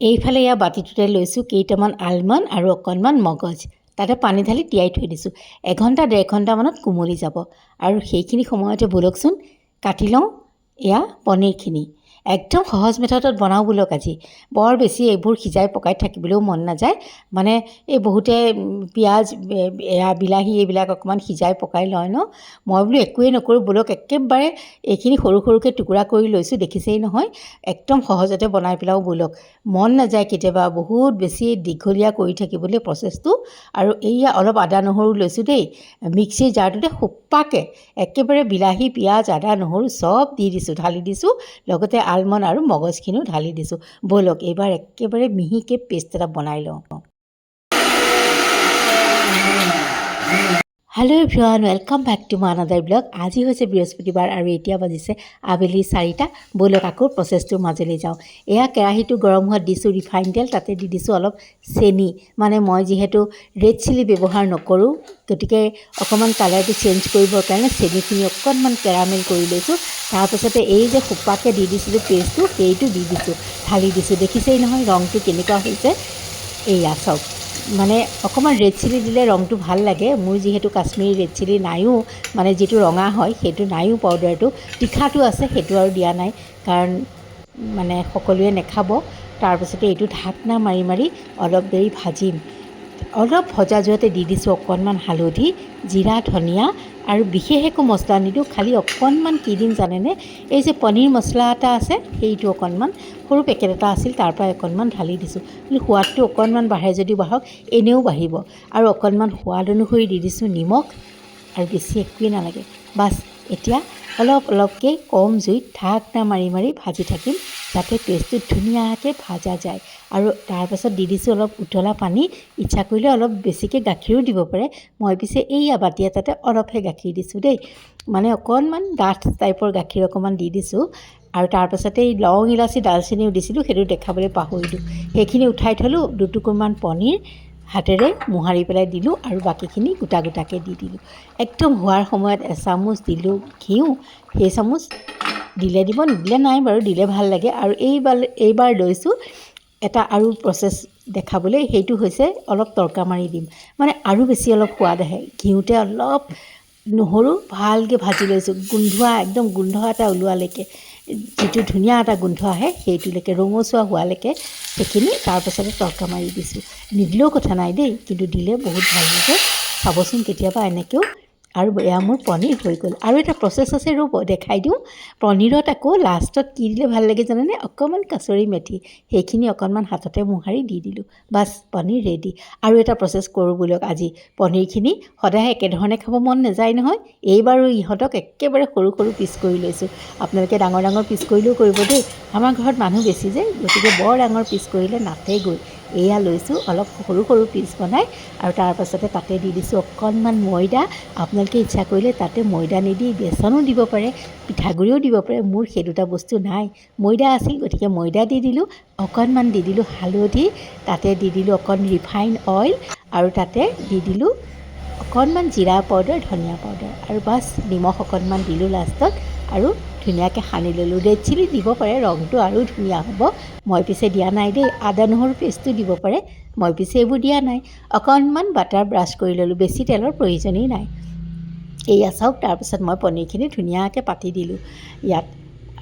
এইফালে এয়া বাতিটোতে লৈছোঁ কেইটামান আলমণ্ড আৰু অকণমান মগজ, তাতে পানী ঢালি তিয়াই থৈ দিছোঁ। এঘণ্টা 1.5 ঘণ্টামানত কোমলি যাব। আৰু সেইখিনি সময়তে ব'লকচোন কাটি লওঁ এয়া পনীৰখিনি। একদম সহজ মেথডত বনাওঁ বোলক আজি। বৰ বেছি এইবোৰ সিজাই পকাই থাকিবলৈও মন নাযায়। মানে এই বহুতে পিঁয়াজ এয়া বিলাহী এইবিলাক অকণমান সিজাই পকাই লয় ন। মই বোলো একোৱেই নকৰোঁ বোলক, একেবাৰে এইখিনি সৰু সৰুকৈ টুকুৰা কৰি লৈছোঁ, দেখিছেই নহয়। একদম সহজতে বনাই পেলাওঁ বোলক। মন নাযায় কেতিয়াবা বহুত বেছি দীঘলীয়া কৰি থাকিবলৈ প্ৰচেছটো। আৰু এইয়া অলপ আদা নহৰু লৈছোঁ দেই, মিক্সিৰ জাৰটোতে সোপাকৈ একেবাৰে বিলাহী পিঁয়াজ আদা নহৰু চব দি দিছোঁ, ঢালি দিছোঁ। লগতে আলমণ্ড আৰু মগজখিনিও ঢালি দিছোঁ। ব'লক এইবাৰ একেবাৰে মিহিকৈ পেষ্ট এটা বনাই লওঁ। Hello' everyone, welcome back to my another blog. আজি হৈছে বৃহস্পতিবাৰ আৰু এতিয়া বাজিছে আবেলি 4টা। ব'লক আকৌ প্ৰচেছটোৰ মাজলৈ যাওঁ। এয়া কেৰাহীটো গৰম হোৱাত দিছোঁ ৰিফাইন তেল, তাতে দি দিছোঁ অলপ চেনি। মানে মই যিহেতু ৰেড চিলি ব্যৱহাৰ নকৰোঁ, গতিকে অকণমান কালাৰটো চেঞ্জ কৰিবৰ কাৰণে চেনিখিনি অকণমান কেৰামেল কৰি লৈছোঁ। তাৰপাছতে এই যে সোপাকৈ দি দিছিলোঁ পেষ্টটো, সেইটো দি দিছোঁ, ঢালি দিছোঁ। দেখিছেই নহয় ৰংটো কেনেকুৱা হৈছে। এইয়া চাওক, মানে অকণমান ৰেড চিলি দিলে ৰংটো ভাল লাগে। মোৰ যিহেতু কাশ্মীৰী ৰেড চিলি নাইও, মানে যিটো ৰঙা হয় সেইটো নাইও, পাউডাৰটো তীখাটো আছে, সেইটো আৰু দিয়া নাই কাৰণ মানে সকলোৱে নাখাব। তাৰপিছতে এইটো ঢাকনা মাৰি মাৰি অলপ দেৰি ভাজিম। অলপ ভজা যোৱাতে দি দিছোঁ অকণমান হালধি, জিৰা ধনিয়া আৰু বিশেষ একো মছলা নিদিওঁ, খালি অকণমান কি দিম জানেনে, এই যে পনীৰ মছলা এটা আছে সেইটো অকণমান সৰু পেকেট এটা আছিল, তাৰ পৰা অকণমান ঢালি দিছোঁ। কিন্তু সোৱাদটো অকণমান বাঢ়ে যদি বাঢ়ক, এনেও বাঢ়িব। আৰু অকণমান সোৱাদ অনুসৰি দি দিছোঁ নিমখ, আৰু বেছি একোৱেই নালাগে। বাছ এতিয়া অলপ অলপকৈ কম জুইত ঢাকনা মাৰি মাৰি ভাজি থাকিম, যাতে পেষ্টটো ধুনীয়াকৈ ভাজা যায়। আৰু তাৰপাছত দি দিছোঁ অলপ উতলা পানী, ইচ্ছা কৰিলে অলপ বেছিকৈ গাখীৰো দিব পাৰে। মই পিছে এইয়া বাতি এটাতে অলপহে গাখীৰ দিছোঁ দেই, মানে অকণমান ডাঠ টাইপৰ গাখীৰ অকণমান দি দিছোঁ। আৰু তাৰপাছতে এই লং ইলাচি ডালচেনিও দিছিলোঁ, সেইটো দেখাবলৈ পাহৰিলোঁ। সেইখিনি উঠাই থ'লোঁ। দুটুকুৰমান পনীৰ হাতেৰে মোহাৰি পেলাই দিলোঁ আৰু বাকীখিনি গোটা গোটাকৈ দি দিলোঁ। একদম হোৱাৰ সময়ত এচামুচ দিলোঁ ঘিউ, সেই চামুচ দিলে দিব, নিদিলে নাই বাৰু, দিলে ভাল লাগে। আৰু এইবাৰ লৈছোঁ এটা আৰু প্ৰচেছ দেখাবলৈ, সেইটো হৈছে অলপ তৰকা মাৰি দিম, মানে আৰু বেছি অলপ সোৱাদ আহে। ঘিউতে অলপ নহৰু ভালকৈ ভাজি লৈছোঁ, একদম গোন্ধ এটা ওলোৱালৈকে, যিটো ধুনীয়া এটা গোন্ধ আহে সেইটোলৈকে, ৰঙচুৱা হোৱালৈকে সেইখিনি। তাৰপাছতে তৰকা মাৰি দিছোঁ। নিদিলেও কথা নাই দেই, কিন্তু দিলে বহুত ভাল লাগে। চাবচোন কেতিয়াবা এনেকৈও। আৰু এয়া মোৰ পনীৰ হৈ গ'ল। আৰু এটা প্ৰচেছ আছে, ৰ'ব দেখাই দিওঁ। পনীৰত আকৌ লাষ্টত কি দিলে ভাল লাগে জানেনে, অকণমান কাছুৰি মেথি, সেইখিনি অকণমান হাততে মোহাৰি দি দিলোঁ। Bus paneer ready. আৰু এটা প্ৰচেছ কৰোঁ বোলক আজি। পনীৰখিনি সদায় একেধৰণে খাব মন নাযায় নহয়, এইবাৰো ইহঁতক একেবাৰে সৰু সৰু পিচ কৰি লৈছোঁ। আপোনালোকে ডাঙৰ ডাঙৰ পিচ কৰিলেও কৰিব দেই, আমাৰ ঘৰত মানুহ বেছি যে, গতিকে বৰ ডাঙৰ পিচ কৰিলে নাটেগৈ। এয়া লৈছোঁ অলপ সৰু সৰু পিচ বনাই, আৰু তাৰপাছতে তাতে দি দিছোঁ অকণমান ময়দা। আপোনালোকে ইচ্ছা কৰিলে তাতে ময়দা নিদি বেচনো দিব পাৰে, পিঠাগুড়িও দিব পাৰে। মোৰ সেই দুটা বস্তু নাই, ময়দা আছিল, গতিকে ময়দা দি দিলোঁ। অকণমান দি দিলোঁ হালধি, তাতে দি দিলোঁ অকণ ৰিফাইন অইল, আৰু তাতে দি দিলোঁ অকণমান জিৰা পাউডাৰ ধনিয়া পাউডাৰ, আৰু বাছ নিমখ অকণমান দিলোঁ লাষ্টত, আৰু ধুনীয়াকৈ সানি ল'লোঁ। ৰেড চিলি দিব পাৰে, ৰংটো আৰু ধুনীয়া হ'ব। মই পিছে দিয়া নাই দেই। আদা নহৰু পেষ্টটো দিব পাৰে, মই পিছে এইবোৰ দিয়া নাই। অকণমান বাটাৰ ব্ৰাছ কৰি ল'লোঁ, বেছি তেলৰ প্ৰয়োজনেই নাই। এয়া চাওক, তাৰপিছত মই পনীৰখিনি ধুনীয়াকৈ পাতি দিলোঁ ইয়াত।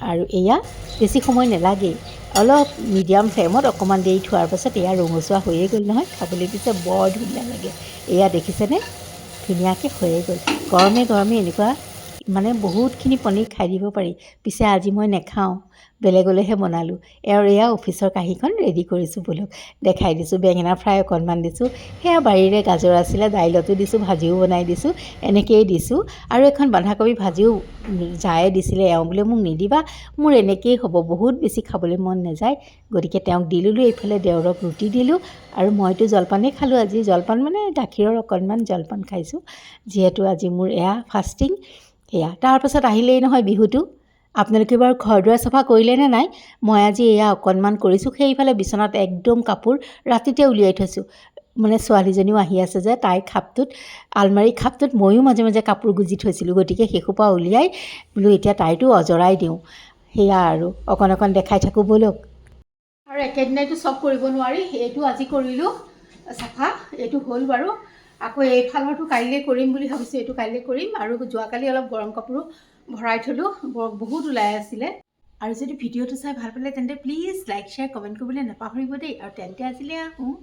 আৰু এয়া বেছি সময় নালাগেই, অলপ মিডিয়াম ফ্লেমত অকণমান দেৰি থোৱাৰ পাছত এয়া ৰঙচুৱা হৈয়ে গ'ল নহয়। খাবলৈ পিছে বৰ ধুনীয়া লাগে। এয়া দেখিছেনে, ধুনীয়াকৈ হৈয়ে গ'ল। গৰমে গৰমে এনেকুৱা মানে বহুতখিনি পনীৰ খাই দিব পাৰি। পিছে আজি মই নাখাওঁ, বেলেগলৈহে বনালোঁ। আৰু এয়া অফিচৰ কাঁহীখন ৰেডি কৰিছোঁ বোলক, দেখাই দিছোঁ। বেঙেনা ফ্ৰাই অকণমান দিছোঁ, সেয়া বাৰীৰে গাজৰ আছিলে, দাইলতো দিছোঁ, ভাজিও বনাই দিছোঁ, এনেকৈয়ে দিছোঁ। আৰু এখন বন্ধাকবি ভাজিও জায়ে দিছিলে, এওঁ বোলে মোক নিদিবা, মোৰ এনেকৈয়ে হ'ব, বহুত বেছি খাবলৈ মন নাযায়, গতিকে তেওঁক দি ল'লোঁ। এইফালে দেওৰক ৰুটি দিলোঁ, আৰু মইতো জলপানেই খালোঁ আজি। জলপান মানে গাখীৰৰ অকণমান জলপান খাইছোঁ, যিহেতু আজি মোৰ এয়া ফাষ্টিং। সেয়া তাৰপাছত আহিলেই নহয় বিহুটো। আপোনালোকে বাৰু ঘৰ দুৱাৰ চাফা কৰিলে নে নাই? মই আজি এয়া অকণমান কৰিছোঁ। সেইফালে বিচনাত একদম কাপোৰ ৰাতিতে উলিয়াই থৈছোঁ, মানে ছোৱালীজনীও আহি আছে যে, তাইৰ খাপটোত, আলমাৰী খাপটোত ময়ো মাজে মাজে কাপোৰ গুজি থৈছিলোঁ, গতিকে সেইসোপা উলিয়াই বোলো এতিয়া তাইতো অজৰাই দিওঁ। সেয়া আৰু অকণ অকণ দেখাই থাকোঁ ব'লক। আৰু আৰু একেদিনাইতো চব কৰিব নোৱাৰি এইটো আজি কৰিলোঁ চাফা এইটো হ'ল বাৰু আকৌ এইফালৰটো কাইলৈ কৰিম বুলি ভাবিছোঁ এইটো কাইলৈ কৰিম আৰু যোৱাকালি অলপ গৰম কাপোৰো ভৰাই থলোঁ বহুত ওলাই আছিলে আৰু যদি ভিডিঅ'টো চাই ভাল পালে তেন্তে প্লিজ লাইক শ্বেয়াৰ কমেণ্ট কৰিবলৈ নাপাহৰিব দেই আৰু তেন্তে আজিলৈ আহোঁ